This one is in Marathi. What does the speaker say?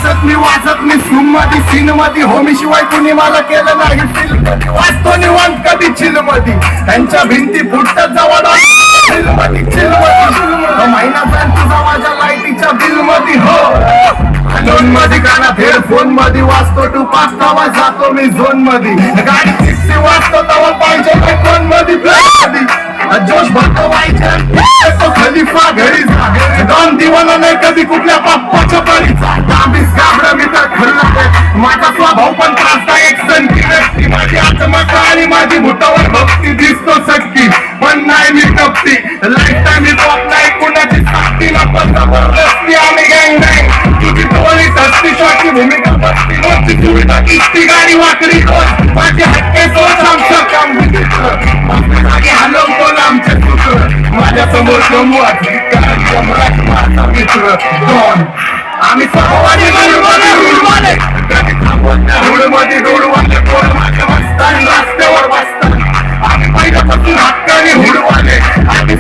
वाचत मी सून मध्ये सीन मध्ये होमी शिवाय कुणी मला केलं नाही फील वाचतो निवांत कधी चिल मध्ये त्यांच्या भिंती फुटतात जवळ चिल मध्ये महिना जाईल तुझा माझ्या लाईटीच्या बिल मध्ये हो झोन मध्ये कानात हेडफोन मध्ये वाचतो तू पाच तवा जातो मी झोन मध्ये गाडी सिक्सी वाचतो तवा पाहिजे कोण मध्ये ब्लॅक मध्ये जोश भरतो व्हायचा खलिफा घरी जा डॉन दिवाना नाही कधी कुठल्या बाप्पाच्या बळीचा दाबीस घाबरा मी तर खल्ला माझा स्वभाव पण त्रासदायक संधी व्यक्ती माझी आत्मका आणि माझी भूतावर भक्ती दिसतो सक्की पण नाही मी टपती लाईफ टाइम मी टॉप नाही कुणाची साथी ना पण जबरदस्ती आणि गँग गँग तुझी टोळी धरती शॉटची भूमिका बसती रोजची सुविधा किती गाडी वाकडी कोण माझे हक्के सोच आमचं काम जागी हलवतो आमचे सूत्र माझ्या समोर संवाद माझा मित्र दोन आम्ही सर्ववादी रूढवाले कधी थांबवत नाही रूढमध्ये रूढवाले कोण माझ्या बसतात रस्त्यावर बसतात आम्ही पहिल्यापासून हक्काने हुडवाले आम्ही